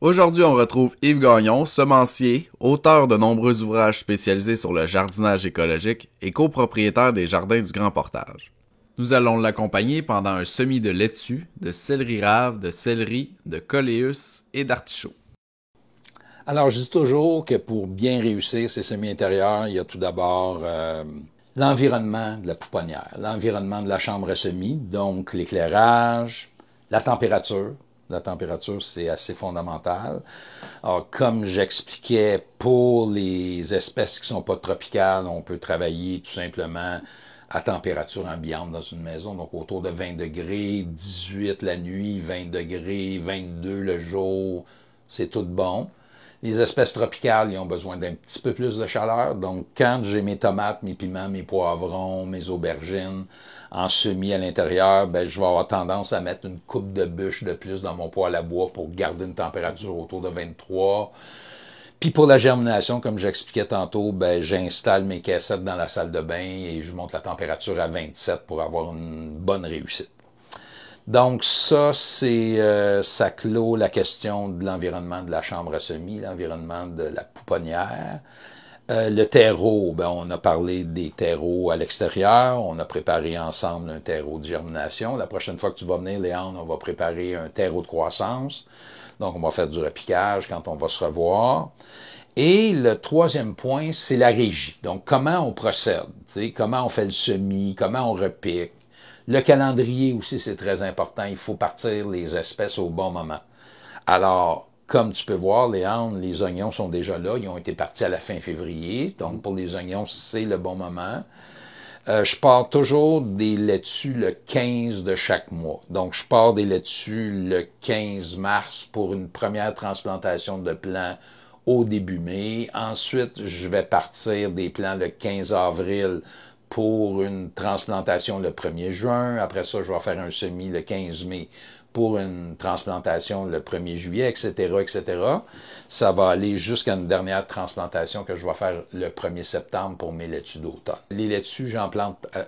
Aujourd'hui, on retrouve Yves Gagnon, semencier, auteur de nombreux ouvrages spécialisés sur le jardinage écologique et copropriétaire des Jardins du Grand Portage. Nous allons l'accompagner pendant un semis de laitue, de céleri rave, de céleri, de coléus et d'artichaut. Alors, je dis toujours que pour bien réussir ces semis intérieurs, il y a tout d'abord l'environnement de la pouponnière, l'environnement de la chambre à semis, donc l'éclairage, la température. La température, c'est assez fondamental. Alors, comme j'expliquais, pour les espèces qui sont pas tropicales, on peut travailler tout simplement à température ambiante dans une maison, donc autour de 20 degrés, 18 la nuit, 20 degrés, 22 le jour, c'est tout bon. Les espèces tropicales, ils ont besoin d'un petit peu plus de chaleur. Donc, quand j'ai mes tomates, mes piments, mes poivrons, mes aubergines en semis à l'intérieur, ben, je vais avoir tendance à mettre une coupe de bûche de plus dans mon poêle à bois pour garder une température autour de 23. Puis pour la germination, comme j'expliquais tantôt, ben, j'installe mes caissettes dans la salle de bain et je monte la température à 27 pour avoir une bonne réussite. Donc ça clôt la question de l'environnement de la chambre à semis, l'environnement de la pouponnière. Le terreau, ben on a parlé des terreaux à l'extérieur, on a préparé ensemble un terreau de germination. La prochaine fois que tu vas venir, Léandre, on va préparer un terreau de croissance. Donc on va faire du repiquage quand on va se revoir. Et le troisième point, c'est la régie. Donc, comment on procède, comment on fait le semis, comment on repique. Le calendrier aussi, c'est très important. Il faut partir les espèces au bon moment. Alors, comme tu peux voir, Léandre, les oignons sont déjà là. Ils ont été partis à la fin février. Donc, pour les oignons, c'est le bon moment. Je pars toujours des laitues le 15 de chaque mois. Donc, je pars des laitues le 15 mars pour une première transplantation de plants au début mai. Ensuite, je vais partir des plants le 15 avril pour une transplantation le 1er juin. Après ça, je vais faire un semis le 15 mai pour une transplantation le 1er juillet, etc., etc. Ça va aller jusqu'à une dernière transplantation que je vais faire le 1er septembre pour mes laitues d'automne. Les laitues,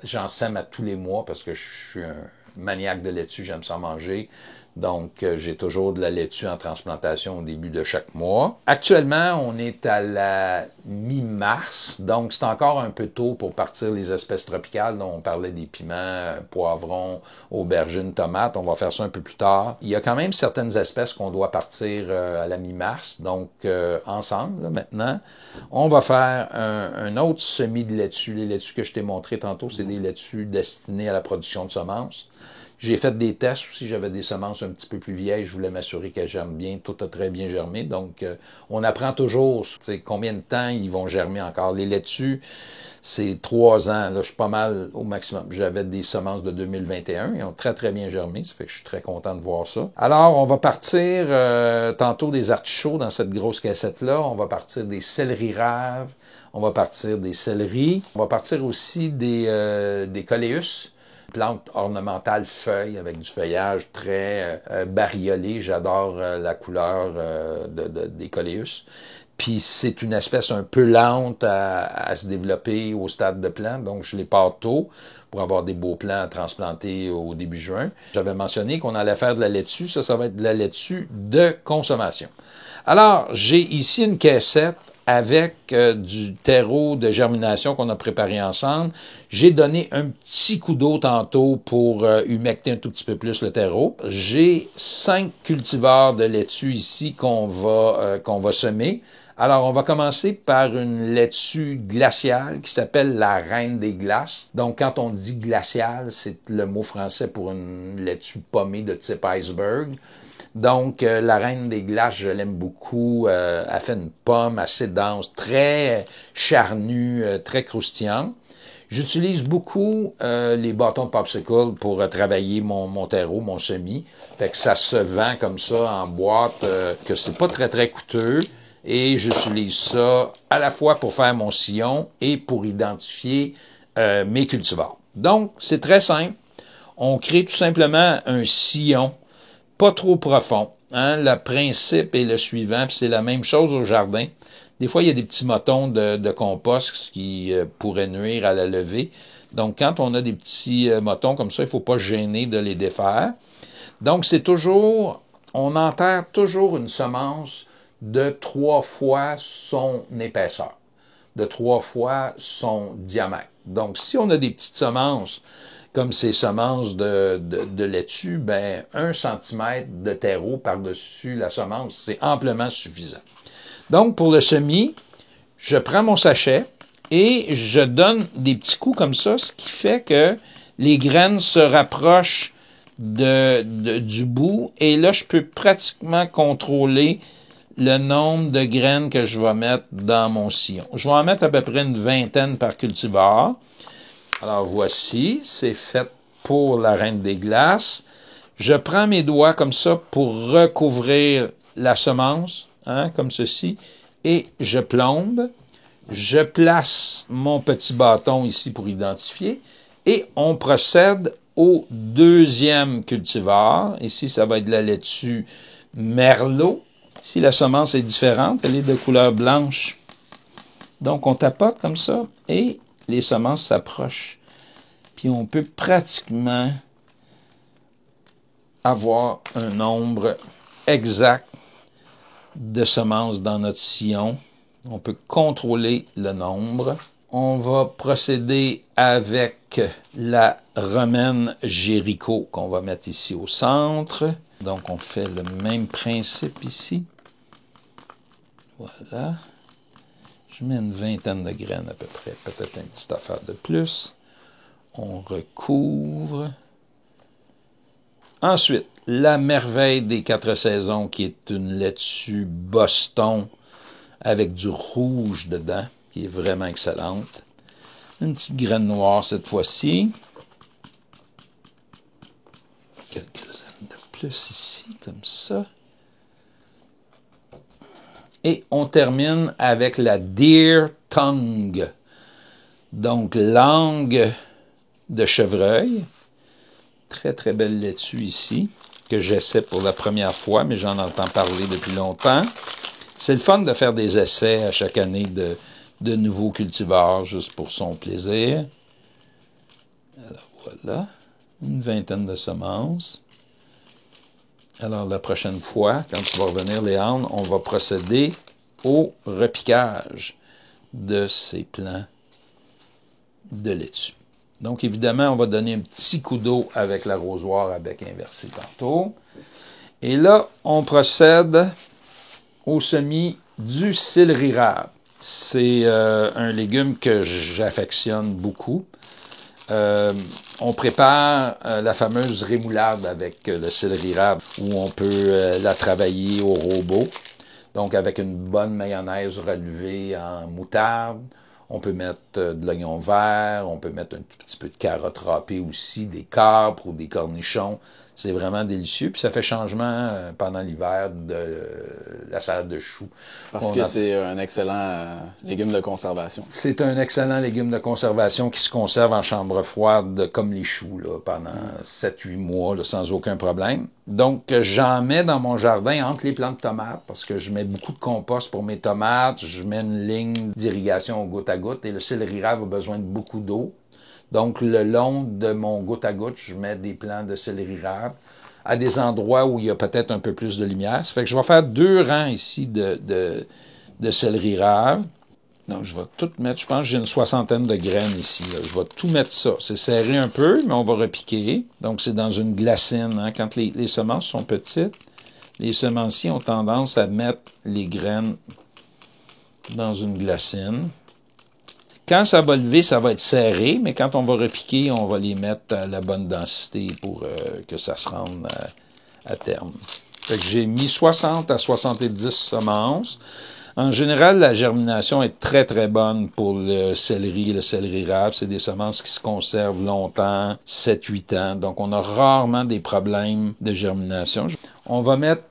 j'en sème à tous les mois parce que je suis un maniaque de laitue, j'aime ça manger. Donc, j'ai toujours de la laitue en transplantation au début de chaque mois. Actuellement, on est à la mi-mars, donc c'est encore un peu tôt pour partir les espèces tropicales. Dont on parlait des piments, poivrons, aubergines, tomates. On va faire ça un peu plus tard. Il y a quand même certaines espèces qu'on doit partir à la mi-mars. Donc, ensemble, là, maintenant, on va faire un autre semis de laitue. Les laitues que je t'ai montré tantôt, c'est des laitues destinées à la production de semences. J'ai fait des tests aussi, j'avais des semences un petit peu plus vieilles, je voulais m'assurer qu'elles germent bien, tout a très bien germé, donc on apprend toujours combien de temps ils vont germer encore. Les laitues, c'est 3 ans, là je suis pas mal au maximum. J'avais des semences de 2021, ils ont très très bien germé, ça fait que je suis très content de voir ça. Alors on va partir tantôt des artichauts dans cette grosse cassette-là, on va partir des céleri raves, on va partir des céleris, on va partir aussi des coléus, plante ornementale feuille avec du feuillage très bariolé. J'adore la couleur des coléus. Puis c'est une espèce un peu lente à se développer au stade de plant, donc je les pars tôt pour avoir des beaux plants à transplanter au début juin. J'avais mentionné qu'on allait faire de la laitue. Ça va être de la laitue de consommation. Alors, j'ai ici une caissette avec du terreau de germination qu'on a préparé ensemble. J'ai donné un petit coup d'eau tantôt pour humecter un tout petit peu plus le terreau. J'ai 5 cultivars de laitue ici qu'on va semer. Alors, on va commencer par une laitue glaciale qui s'appelle la Reine des Glaces. Donc, quand on dit glaciale, c'est le mot français pour une laitue pommée de type iceberg. Donc, la Reine des Glaces, je l'aime beaucoup. Elle fait une pomme assez dense, très charnue, très croustillante. J'utilise beaucoup les bâtons de popsicle pour travailler mon terreau, mon semis. Fait que ça se vend comme ça en boîte, que c'est pas très très coûteux. Et j'utilise ça à la fois pour faire mon sillon et pour identifier mes cultivars. Donc, c'est très simple. On crée tout simplement un sillon pas trop profond. Hein? Le principe est le suivant, puis c'est la même chose au jardin. Des fois, il y a des petits motons de compost qui pourraient nuire à la levée. Donc, quand on a des petits motons comme ça, il ne faut pas gêner de les défaire. Donc, c'est toujours on enterre toujours une semence de 3 fois son épaisseur, de 3 fois son diamètre. Donc, si on a des petites semences, comme ces semences de laitue, ben 1 cm de terreau par-dessus la semence, c'est amplement suffisant. Donc, pour le semis, je prends mon sachet et je donne des petits coups comme ça, ce qui fait que les graines se rapprochent du bout. Et là, je peux pratiquement contrôler le nombre de graines que je vais mettre dans mon sillon. Je vais en mettre à peu près une vingtaine par cultivar. Alors voici, c'est fait pour la Reine des Glaces. Je prends mes doigts comme ça pour recouvrir la semence, comme ceci, et je plombe. Je place mon petit bâton ici pour identifier et on procède au deuxième cultivar. Ici, ça va être de la laitue Merlot. Ici, la semence est différente, elle est de couleur blanche. Donc, on tapote comme ça et les semences s'approchent. Puis, on peut pratiquement avoir un nombre exact de semences dans notre sillon. On peut contrôler le nombre. On va procéder avec la romaine Jéricho qu'on va mettre ici au centre. Donc, on fait le même principe ici. Voilà. Je mets une vingtaine de graines à peu près, peut-être une petite affaire de plus. On recouvre. Ensuite, la merveille des 4 saisons, qui est une laitue Boston avec du rouge dedans, qui est vraiment excellente. Une petite graine noire cette fois-ci. Quelques-unes de plus ici, comme ça. Et on termine avec la Deer Tongue. Donc, langue de chevreuil. Très, très belle laitue ici, que j'essaie pour la première fois, mais j'en entends parler depuis longtemps. C'est le fun de faire des essais à chaque année de nouveaux cultivars, juste pour son plaisir. Alors voilà, une vingtaine de semences. Alors la prochaine fois, quand tu vas revenir, Léandre, on va procéder au repiquage de ces plants de laitue. Donc évidemment, on va donner un petit coup d'eau avec l'arrosoir à bec inversé tantôt. Et là, on procède au semis du céleri rave. C'est un légume que j'affectionne beaucoup. On prépare la fameuse rémoulade avec le céleri rave où on peut la travailler au robot. Donc avec une bonne mayonnaise relevée en moutarde. On peut mettre de l'oignon vert, on peut mettre un tout petit peu de carottes râpées aussi, des capres ou des cornichons. C'est vraiment délicieux. Puis ça fait changement pendant l'hiver de la salade de choux. Parce que c'est un excellent légume de conservation. C'est un excellent légume de conservation qui se conserve en chambre froide comme les choux là, pendant 7-8 mois là, sans aucun problème. Donc, j'en mets dans mon jardin entre les plants de tomates parce que je mets beaucoup de compost pour mes tomates. Je mets une ligne d'irrigation au goutte à goutte et le céleri rave a besoin de beaucoup d'eau. Donc, le long de mon goutte à goutte, je mets des plants de céleri rave à des endroits où il y a peut-être un peu plus de lumière. Ça fait que je vais faire 2 rangs ici de céleri rave. Donc, je vais tout mettre. Je pense que j'ai une 60aine de graines ici. Là. Je vais tout mettre ça. C'est serré un peu, mais on va repiquer. Donc, c'est dans une glacine. Quand les semences sont petites, les semenciers ont tendance à mettre les graines dans une glacine. Quand ça va lever, ça va être serré, mais quand on va repiquer, on va les mettre à la bonne densité pour que ça se rende à terme. Fait que j'ai mis 60 à 70 semences. En général, la germination est très, très bonne pour le céleri rave. C'est des semences qui se conservent longtemps, 7-8 ans. Donc, on a rarement des problèmes de germination. On va mettre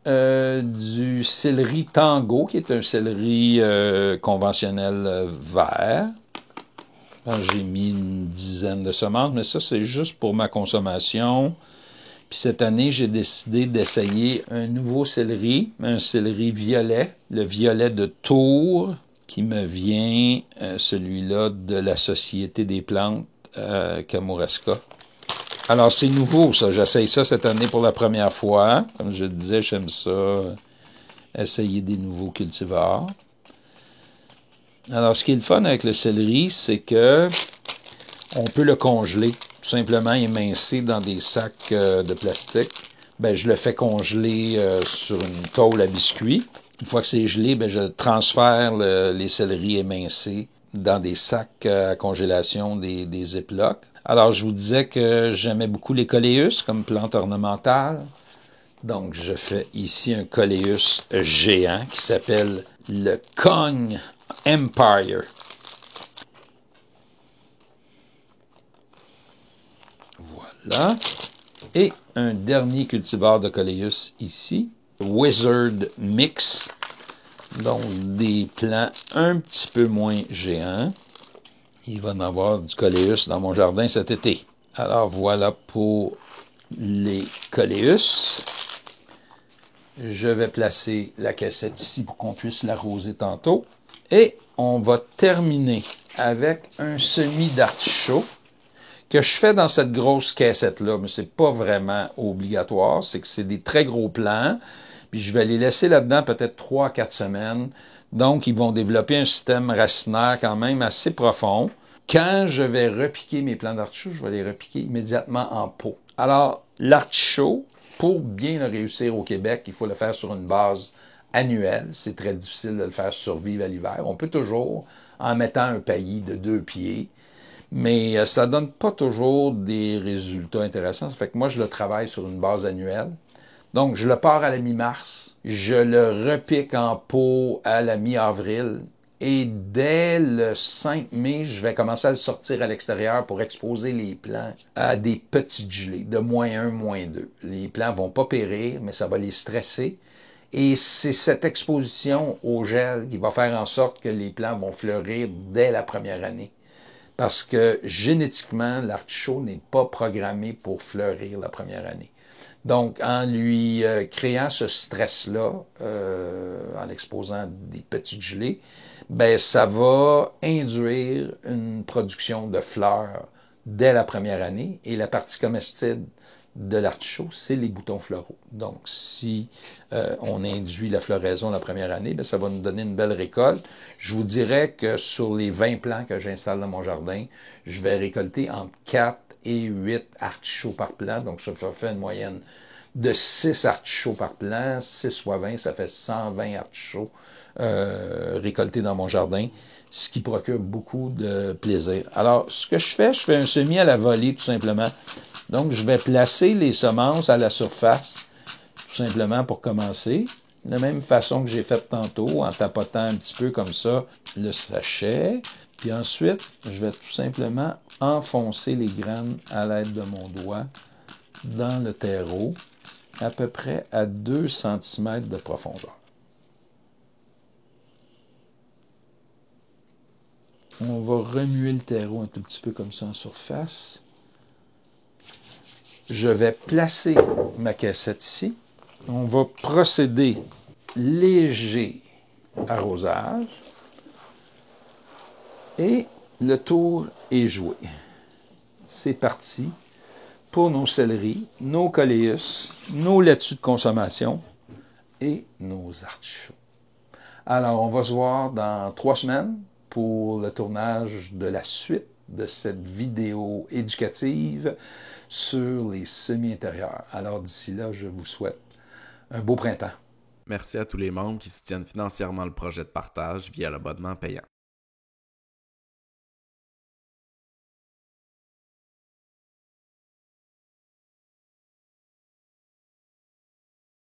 du céleri tango, qui est un céleri conventionnel vert. J'ai mis une dizaine de semences, mais ça, c'est juste pour ma consommation. Puis cette année, j'ai décidé d'essayer un nouveau céleri, un céleri violet, le violet de Tours, qui me vient, celui-là, de la Société des plantes Kamouraska. Alors, c'est nouveau, ça. J'essaye ça cette année pour la première fois. Comme je le disais, j'aime ça, essayer des nouveaux cultivars. Alors, ce qui est le fun avec le céleri, c'est que on peut le congeler, tout simplement émincer dans des sacs de plastique. Ben, je le fais congeler sur une tôle à biscuits. Une fois que c'est gelé, ben, je transfère les céleris émincés dans des sacs à congélation, des Ziploc. Alors, je vous disais que j'aimais beaucoup les coléus comme plante ornementale. Donc, je fais ici un coléus géant qui s'appelle le Kong Empire. Voilà. Et un dernier cultivar de coléus ici, Wizard Mix. Donc, des plants un petit peu moins géants. Il va y en avoir du coléus dans mon jardin cet été. Alors, voilà pour les coléus. Je vais placer la cassette ici pour qu'on puisse l'arroser tantôt. Et on va terminer avec un semis d'artichaut que je fais dans cette grosse caissette-là, mais c'est pas vraiment obligatoire. C'est que c'est des très gros plants. Puis je vais les laisser là-dedans peut-être 3 à 4 semaines. Donc, ils vont développer un système racinaire quand même assez profond. Quand je vais repiquer mes plants d'artichaut, je vais les repiquer immédiatement en pot. Alors, l'artichaut, pour bien le réussir au Québec, il faut le faire sur une base annuelle. C'est très difficile de le faire survivre à l'hiver. On peut toujours, en mettant un paillis de 2 pieds, mais ça donne pas toujours des résultats intéressants. Ça fait que moi, je le travaille sur une base annuelle. Donc, je le pars à la mi-mars, je le repique en pot à la mi-avril, et dès le 5 mai, je vais commencer à le sortir à l'extérieur pour exposer les plants à des petites gelées, de -1, -2. Les plants vont pas périr, mais ça va les stresser. Et c'est cette exposition au gel qui va faire en sorte que les plants vont fleurir dès la première année. Parce que génétiquement, l'artichaut n'est pas programmé pour fleurir la première année. Donc, en lui créant ce stress-là, en l'exposant des petites gelées, ben ça va induire une production de fleurs dès la première année. Et la partie comestible de l'artichaut, c'est les boutons floraux. Donc, si on induit la floraison la première année, ben ça va nous donner une belle récolte. Je vous dirais que sur les 20 plants que j'installe dans mon jardin, je vais récolter entre 4 et 8 artichauts par plant. Donc, ça fait une moyenne de 6 artichauts par plant. 6 fois 20, ça fait 120 artichauts récoltés dans mon jardin, ce qui procure beaucoup de plaisir. Alors, ce que je fais un semis à la volée, tout simplement. Donc, je vais placer les semences à la surface, tout simplement pour commencer. De la même façon que j'ai fait tantôt, en tapotant un petit peu comme ça le sachet. Puis ensuite, je vais tout simplement enfoncer les graines à l'aide de mon doigt dans le terreau, à peu près à 2 cm de profondeur. On va remuer le terreau un tout petit peu comme ça en surface. Je vais placer ma cassette ici. On va procéder léger arrosage. Et le tour est joué. C'est parti pour nos céleris, nos coléus, nos laitues de consommation et nos artichauts. Alors, on va se voir dans 3 semaines pour le tournage de la suite de cette vidéo éducative sur les semis intérieurs. Alors, d'ici là, je vous souhaite un beau printemps. Merci à tous les membres qui soutiennent financièrement le projet de partage via l'abonnement payant.